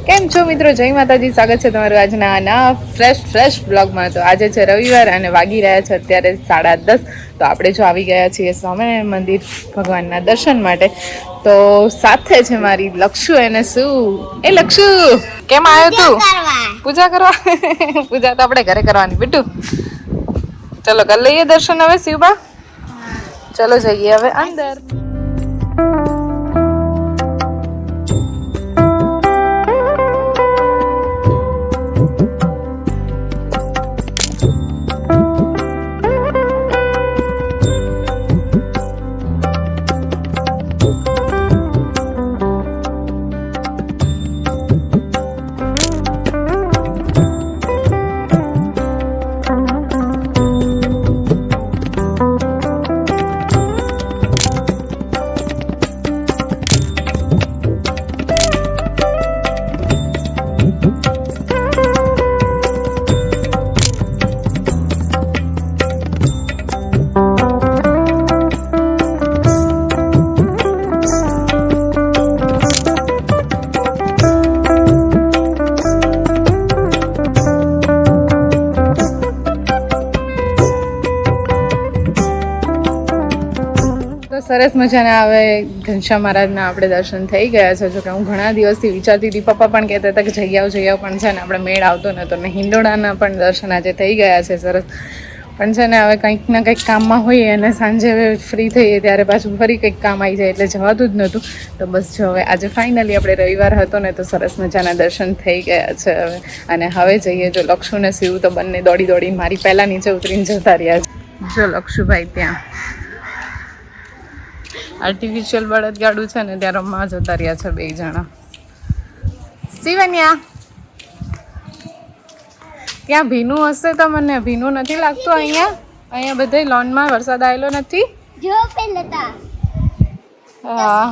કેમ છો મિત્રો? જય માતાજી, સ્વાગત છે તમારું આજના ના ફ્રેશ બ્લોગમાં। તો આજે છે રવિવાર અને વાગી રહ્યા છે અત્યારે 10:30। તો આપણે જો આવી ગયા છીએ સ્વામિનારાયણ મંદિર ભગવાનના દર્શન માટે। તો સાથે છે મારી લક્ષુ અને શું એ લક્ષુ કેમ આવ્યો તું? પૂજા કરવા પૂજા તો આપણે ઘરે કરવાની બેટુ। ચલો કરી લઈએ દર્શન હવે શિવબા। ચલો જઈએ હવે અંદર। સરસ મજાના હવે ઘનશ્યામ મહારાજના આપણે દર્શન થઈ ગયા છે। જો કે હું ઘણા દિવસથી વિચારતી હતી, પપ્પા પણ કહેતા હતા કે જઈ આવ પણ છે ને આપણે મેળ આવતો નહોતો ને હિંડોળાના પણ દર્શન આજે થઈ ગયા છે સરસ। પણ છે ને હવે કંઈક ના કંઈક કામમાં હોઈએ અને સાંજે હવે ફ્રી થઈએ ત્યારે પાછું ફરી કંઈક કામ આવી જાય એટલે જવાતું જ નહોતું। તો બસ જો હવે આજે ફાઇનલી આપણે રવિવાર હતો ને તો સરસ મજાના દર્શન થઈ ગયા છે હવે। અને હવે જઈએ જો લક્ષુ ને શિવ તો બંને દોડી મારી પહેલાં નીચે ઉતરીને જતા રહ્યા છે। જો લક્ષુભાઈ ત્યાં આર્ટિફિશિયલ બળદગાડું છે ને ત્યાં રમવા જતા રહ્યા છે 2 જણા। શિવન્યા ત્યાં ભીનું હશે તો મને ભીનું નથી લાગતું। અહીંયા બધે લોનમાં વરસાદ આવેલો નથી। જો પેલતા હા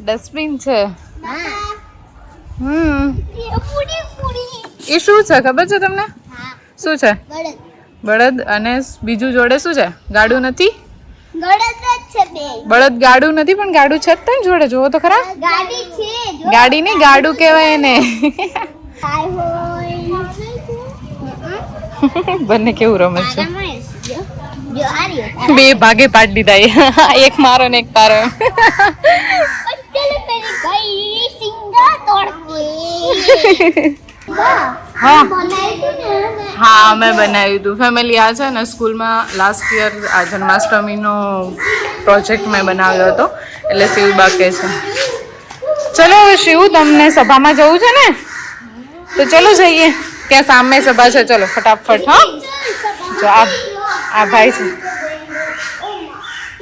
ડસ્ટબિન છે। એ શું છે ખબર છે તમને? શું છે? બળદ અને બીજું જોડે શું છે? ગાડું નથી? બળદ ગાડું નથી પણ ગાડું છે જ જોડે। જોવો તો ખરા, ગાડી નહીં ગાડું કહેવાય એને। બંને કેવું રમે છે, 2 ભાગે પાડી દીધા, એક મારો ને એક તારો। હા મેં બનાવ્યું હતું ફેમિલી। આ છે ને સ્કૂલમાં લાસ્ટ યર આ જન્માષ્ટમીનો પ્રોજેક્ટ મેં બનાવ્યો હતો એટલે શિવબા કહે છે ચલો શિવ તમને સભામાં જવું છે ને તો ચલો જઈએ, ત્યાં સામે સભા છે, ચલો ફટાફટ। હા જો આ ભાઈ છે,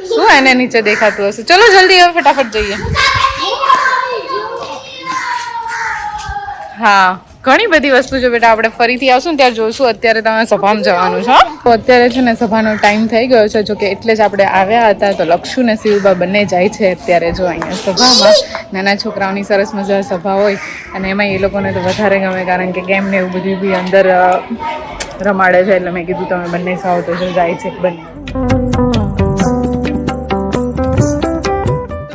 શું એને નીચે દેખાતું હશે? ચલો જલ્દી હવે ફટાફટ જઈએ। હા ઘણી બધી વસ્તુ છે બેટા, આપણે ફરીથી આવશું ને ત્યારે જોઈશું। અત્યારે તમે સભામાં જવાનું છે। તો અત્યારે છે ને સભાનો ટાઈમ થઈ ગયો છે, જો કે એટલે જ આપણે આવ્યા હતા। તો લક્ષુ ને શિવબા બંને જાય છે અત્યારે જો અહીંયા સભામાં। નાના છોકરાઓની સરસ મજા સભા હોય અને એમાં એ લોકોને તો વધારે ગમે કારણ કે ગેમ ને એવું બધું બી અંદર રમાડે છે। એટલે મેં કીધું તમે બંને સાવ તો જો જાય છે બંને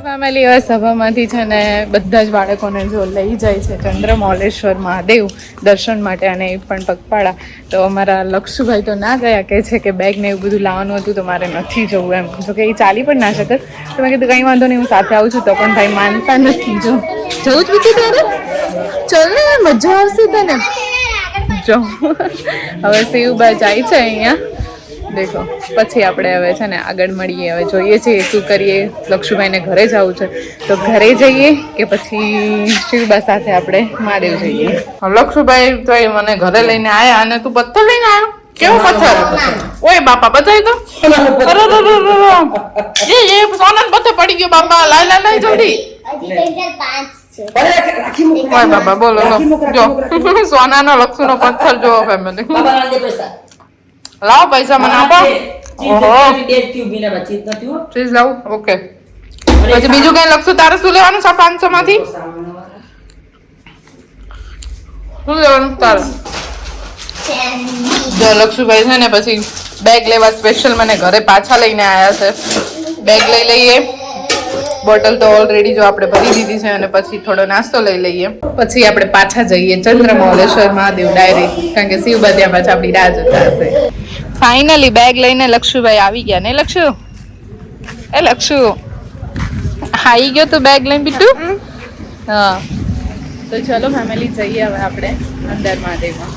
ફેમિલી। હવે સભામાંથી છે ને બધા જ બાળકોને જો લઈ જાય છે ચંદ્રમૌલેશ્વર મહાદેવ દર્શન માટે, અને એ પણ પગપાળા। તો અમારા લક્ષુભાઈ તો ના ગયા, કહે છે કે બેગ ને એવું બધું લાવવાનું હતું તો મારે નથી જવું એમ, જો કે એ ચાલી પણ ના શકે। તો મેં કીધું કંઈ વાંધો નહીં, હું સાથે આવું છું। તો પણ ભાઈ માનતા નથી। જો જવું જ બીજું ત્યારે ચલ ને મજા આવશે તને। જો હવે શિવબા જાય છે અહીંયા દેખો, પછી આપણે હવે છે ને આગળ મળીએ। હવે જોઈએ છીએ શું કરીએ। લક્ષુભાઈને ઘરે જવું છે તો ઘરે જઈએ કે પછી શિવબા સાથે આપણે મહાદેવ જઈએ। લક્ષુભાઈ તો મને ઘરે લઈને આયા અને તું પથ્થર લઈને આવ્યો? કેવો પથ્થર? ઓય બાપા બતાવી તો। એ સોનાનો પથ્થર પડી ગયો બાપા, લાય જલ્દી। ઓય બાપા બોલો જો સોનાનો લક્ષુનો પથ્થર જો ફેમિલી। લાવ પૈસા મને આપો। ઓહો ચીઝ લાવ, ઓકે। પછી બીજું કઈ લક્ષું તારે શું લેવાનું છે 500 માંથી? શું લેવાનું તારે? જો લક્ષુભાઈ છે ને પછી બેગ લેવા સ્પેશિયલ મને ઘરે પાછા લઈને આવ્યા છે। બેગ લઈ લઈએ બોટલ તો ઓલરેડી જો આપણે ભરી દીધી છે અને પછી થોડો નાસ્તો લઈ લઈએ, પછી આપણે પાછા જઈએ ચંદ્રમૌલેશ્વર મહાદેવ ડાયરેક્ટ, કારણ કે શિવબા ત્યાં પાછા આપણી રાહ જોતા હશે. ફાઇનલી બેગ લઈને લક્ષુભાઈ આવી ગયા ને લક્ષુ? એ લક્ષુ આવી ગયો તો બેગ લઈને બીટુ? હા તો ચલો ફેમિલી જઈએ હવે આપણે અંદર મહાદેવમાં.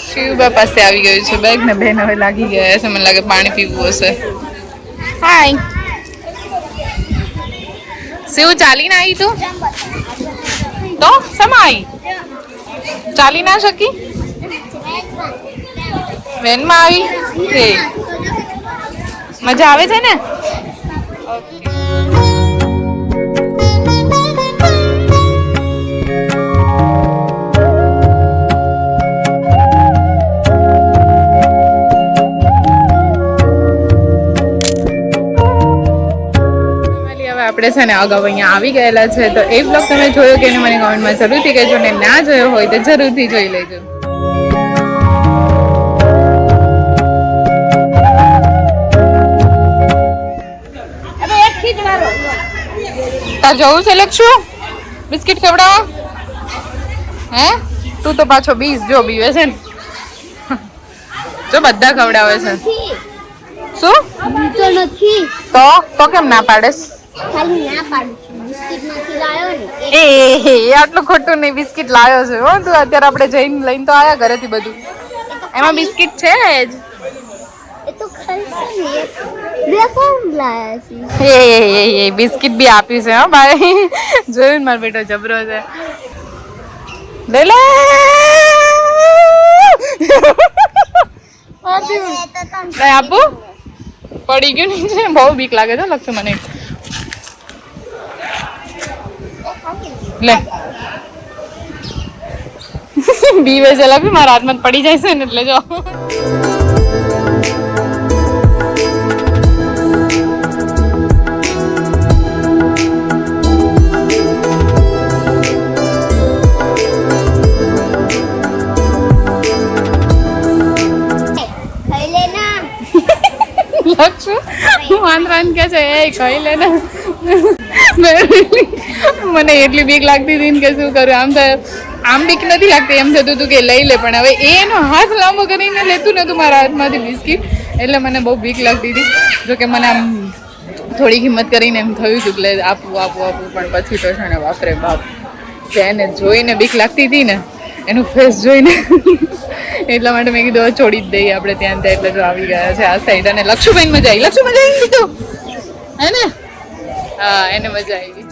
શિવબા પાસે આવી ગયું છે બેગ ને બેન હવે લાગી ગયા છે, મને લાગે પાણી પીવું હશે. હાય શિવ ચાલીને આવી તું? તો શેમાં આવી? ચાલી ના શકી? વેનમાં આવી? મજા આવે છે ને? આપણે છે ને અગાઉ અહીંયા આવી ગયેલા છે, તો એ બ્લોગ તમે જોયો કે મને કોમેન્ટમાં જરૂરથી કહેજો, ને ના જોયો હોય તો જરૂરથી જોઈ લેજો. તાર જવું છે લક્ષુ બિસ્કિટ ખવડાવવા? હે તું તો પાછો જો બીવે છે ને, જો બધા ખવડાવે છે. શું તો કેમ ના પાડેસ? એ આટલું ખોટું નહીં, બિસ્કિટ લાવ્યો છે હો તું. અત્યારે આપણે જઈને લઈને તો આયા ઘરેથી બધું, એમાં બિસ્કિટ છે જ. બિસ્કિટ બી આપ્યું છે હા ભાઈ, જોયું મારો બેટો જબરો છે. લે લે આપું પડી ગયું નહીં છે, બહુ બીક લાગે છે લક્ષુ મને. લે બીવે છે લક્ષુ, મારા હાથમાં પડી જાય છે ને એટલે જો. વાંદરાને કે છે એ ખાઈ લે ને. મને એટલી બીક લાગતી હતી ને કે શું કરું. આમ તો આમ બીક નથી લાગતી, એમ થતું હતું કે લઈ લે, પણ હવે એનો હાથ લાંબો કરીને લેતું નતું મારા હાથમાંથી બિસ્કિટ, એટલે મને બહુ બીક લાગતી હતી. જોકે મને આમ થોડી હિંમત કરીને એમ થયું હતું કે આપવું, પણ પછી તો છે ને બાપરે બાપ, એને જોઈને બીક લાગતી હતી ને, એનું ફેસ જોઈને એટલા માટે મેં કીધું છોડી જ દઈએ આપણે ત્યાં. એટલે જો આવી ગયા છે આ સાઈડ. અને લક્ષુભાઈ મજા આવી કીધું હે ને? હા એને મજા આવી.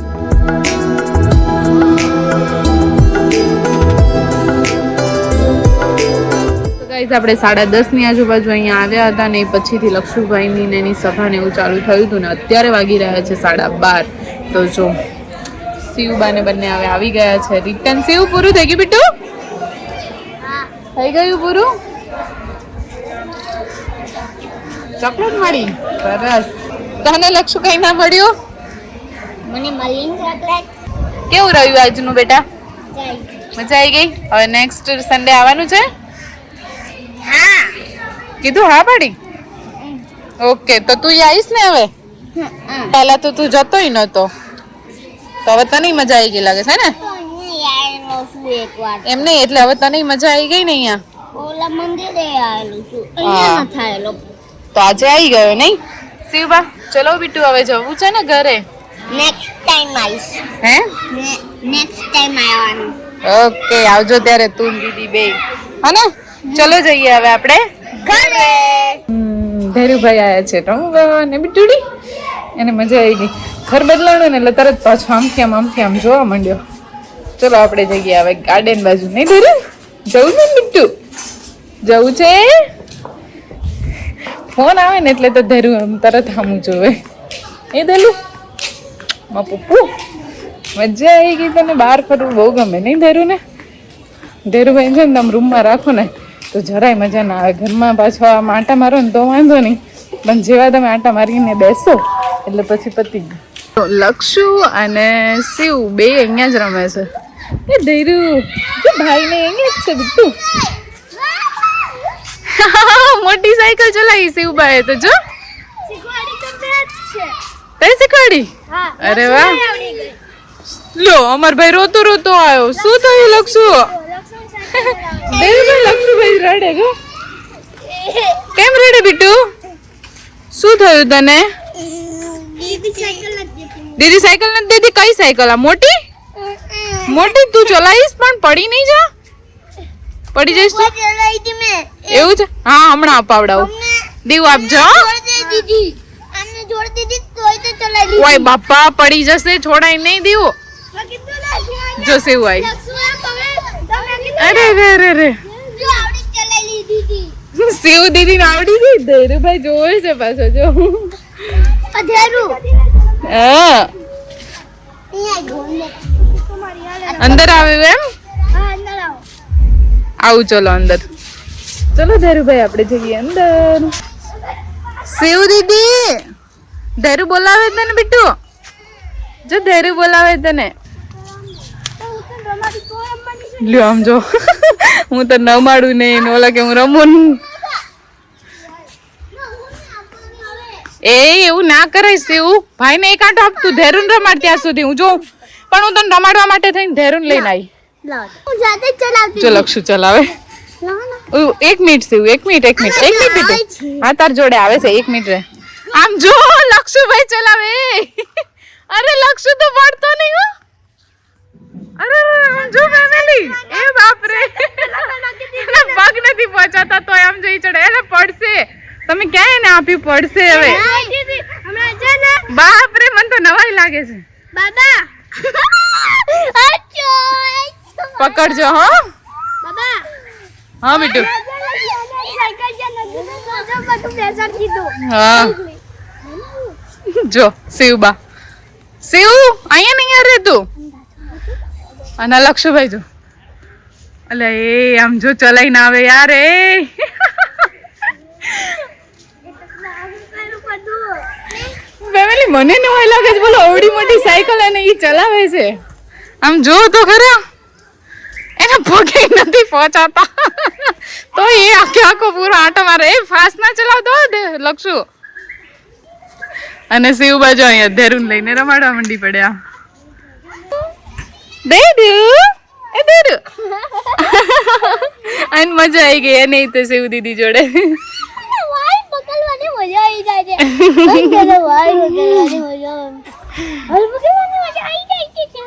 તો ગાઈઝ આપણે 10:30 ની આજુબાજુ અહીંયા આવ્યા હતા ને પછીથી લક્ષુભાઈની ને એની સભા ને એવું ચાલુ થયું હતું ને અત્યારે વાગી રહ્યા છે 12:30. તો જો શિવબાને બંને હવે આવી ગયા છે રિટર્ન. શિવ પૂરું થઈ ગયું બીટુ? થઈ ગયું પૂરું? ચોકલેટ મળી? સરસ. તને લક્ષુ કઈ ના મળ્યું? મને મળી ચોકલેટ. કેવું રહ્યું આજનું બેટા? મજા આવી ગઈ? હવે નેક્સ્ટ સન્ડે આવવાનું છે? હા કીધું હા પાડી? ઓકે તો તું આવીશ ને હવે? પહેલા તો તું જતોય નતો, તો હવે તને મજા આવી ગઈ લાગે છે ને? એમ નહીં, એટલે હવે તને મજા આવી ગઈ ને અહીંયા? ઓલા મંદિરે આવેલું છું, અહીંયા ન થાયેલો. તો આજે આવી ગયો નહીં શિવબા? ચલો બીટુ હવે જવું છે ને ઘરે. નેક્સ્ટ ટાઈમ આવીશ. હે નેક્સ્ટ ટાઈમ આવવાનું. ઓકે આવજો ત્યારે તું દીદી બે, હને? ચલો જઈએ હવે આપણે ઘરે. ધીરુભાઈ આયા છે રમવા ને બીટુડી, એને મજા આવી ગઈ. ઘર બદલાણું ને એટલે તરત પાછો આમથી આમ જોવા માંડ્યો. ચલો આપણે જઈએ હવે ગાર્ડન બાજુ. નહીં ધીરુ જવું છે બીટુ? જવું છે? ફોન આવે ને એટલે તો ધીરુ તરત આમ જોવે. એ ધેલું મા પપ્પુ મજા આવી ગઈ. તને બહાર ફરવું બહુ ગમે નહીં ધીરુ ને? ધીરુભાઈ છે ને તમે રૂમમાં રાખો ને તો જરાય મજા ના આવે. ઘરમાં પાછો આમ આંટા મારો ને તો વાંધો નહીં, પણ જેવા તમે આંટા મારીને બેસો એટલે પછી પતી ગયું. લક્ષુ અને શિવ બે અહીંયા જ રમે છે. એ ધીરુ ભાઈ ને અહીંયા જ છે બીટુ. મોટી સાયકલ ચલાવી શિવબાએ તો જો શીખવાડી તો મેં જ છે. કઈ શીખવાડી હા. અરે વાહ. આવડી ગઈ. લો અમર ભાઈ રોતો રોતો આવ્યો શું થયું લક્ષુ લક્ષ્મણ સાયકલ દેવભાઈ લક્ષુભાઈ રડે ગો કેમ રડે બીટુ શું થયું તને દીદી સાયકલ નથી દેતી. દીદી સાયકલ નથી દેતી કઈ સાયકલ આ મોટી મોટી તું ચલાવીશ પણ પડી નહીં જા પડી જઈશ તું ચલાવી હતી મેં. એવું છે હા હમણાં અપાવડાવું દીવ આપજો હો. જોડ દે દીદી. આમને જોડ દીધી તોય તો ચલાવી લીધી. ઓય બાપા પડી જશે છોડાય નહીં દીવો મેં કીધું ના, શિવાજી. જો સેવ આવી લક્ષ્મણ તમે કીધું અરે રે રે રે જો આવડી ચલાવી લીધી હતી. સેવ દીદી ને આવડી ગઈ ધૈર્યભાઈ જોવે છે પાછો જો અધેરું. હા અહીંયા ગોંડે. તમારી હાલે. અંદર આવ્યું એમ હા, અંદર આવો. આવું ચલો અંદર ચલો ધૈર્યભાઈ આપણે જઈએ અંદર સેવ દીદી ધૈર્ય બોલાવે તને બીટુ જો ધૈર્ય બોલાવે તને તો હું તને રમાડી તો રમવાની છે. લ્યો આમ જો હું તો ન માડું નહીં ને ઓલા કે હું રમું ને. એ એવું ના કરાય સેવ ભાઈ ને એક આંટો આપ તું ધૈર્ય રમાડ ત્યાં સુધી હું જોઉં પણ હું તને રમાડવા માટે થઈને ધૈર્ય લઈને આવી લાવ. હું જાતે જ ચલાવતી જો લક્ષુ ચલાવે લાવ ને. એક મિનિટ સેવ એક મિનિટ બીટુ હા તાર જોડે આવે છે એક મિનિટ રે આમ જો લક્ષુભાઈ ચલાવે અરે લક્ષુ તો પડતો નહીં હો અરે આમ જો ફેમિલી એ બાપ રે એના પગ નથી પહોંચાતા તો આમ જઈ ચડે એટલે પડશે તમે ક્યાં એને આપ્યું પડશે હવે હા, દીદી. હમણાં છે ને બાપ રે મને તો નવાઈ લાગે છે બાબા. અચ્છો. પકડજો હો બાબા. હા બીટુ સાયકલ જે નથી ને તો બધું બેસાડી દીધું. હા જો શિવબા શિવ અહીંયા નહીં યાર રે તું અને લક્ષુભાઈ જો અલે એ આમ જો ચલાઈને આવે યાર એ ફેમિલી મને નવાઈ લાગે છે બોલો આવડી મોટી સાયકલ અને એ ચલાવે છે આમ જો તો ખરા એના પગે નથી પહોંચાતા તો એ આખો પૂરો આંટો મારે એ ફાસ્ટ ના ચલાવતો દે લક્ષુ અને શિવ બાજુ અહીંયા ધેરું લઈને રમાડવા મંડી પડ્યા દે દે એ દે અને મજા આવી ગઈ એને તો શિવ દીદી જોડે વાય પકડવાની મજા આવી જાય છે. બંધ કરો, વાય પકડવાની મજા આવે. હવે પકડવાની મજા આવી જાય છે.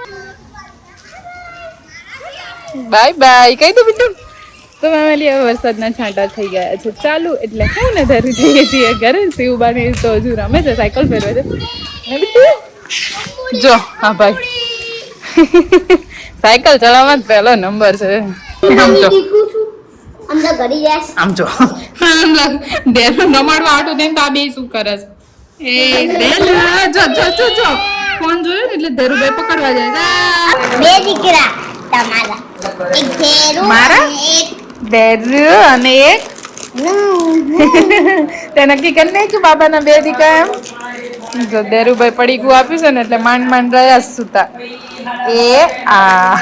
બાય બાય કઈ દે બીટુ તો ફેમિલી હવે વરસાદના છાંટા થઈ ગયા છે ચાલુ એટલે હું ને ધરી જઈએ છીએ ઘરે શિવબાને તો હજુ રમે છે સાયકલ ફેરવે છે ને બીટુ જો હા ભાઈ સાયકલ ચલાવવામાં જ પહેલો નંબર છે આમ જો અંદર ઘડી જાય. આમ જો દેર રમાડવા આટો દેન તો આ બે શું કરે છે એ દેર જો જો જો જો ફોન જોયો ને એટલે ધરુભાઈ પકડવા જાય બે દીકરા તમારા. એક ધેરું મારા? અને એક દેર અને એક તે નક્કી કરી નાખ્યું બાબાના બે દીકરા એમ જો દેરુભાઈ પડીકું આપ્યું છે ને એટલે માંડ માંડ રહ્યા જ સુતા એ આ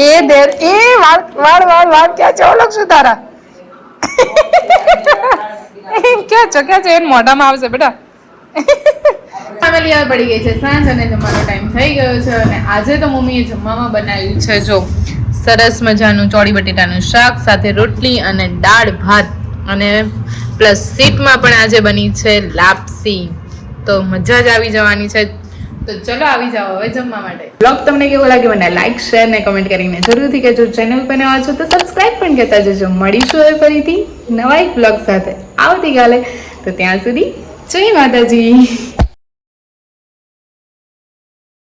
એ દેર એ વાળ વાળ વાળ વાળ ક્યાં છે ઓળખ શું તારા ક્યાં છે એને મોઢામાં આવશે બેટા ફેમિલી હવે પડી ગઈ છે સાંજ અને જમવાનો ટાઈમ થઈ ગયો છે અને આજે તો મમ્મીએ જમવામાં બનાવ્યું છે જો સરસ મજાનું ચોળી બટેટાનું શાક સાથે રોટલી અને દાળ ભાત અને પ્લસ સીટમાં પણ આજે બની છે લાપસી તો મજા જ આવી જવાની છે તો ચલો આવી જાઓ હવે જમવા માટે બ્લોગ તમને કેવો લાગ્યો મને લાઈક શેર ને કમેન્ટ કરીને જરૂરથી કહેજો ચેનલ પર નવા છો તો સબસ્ક્રાઇબ પણ કરતા જજો મળીશું હવે ફરીથી નવા એક બ્લોગ સાથે આવતીકાલે તો ત્યાં સુધી જય માતાજી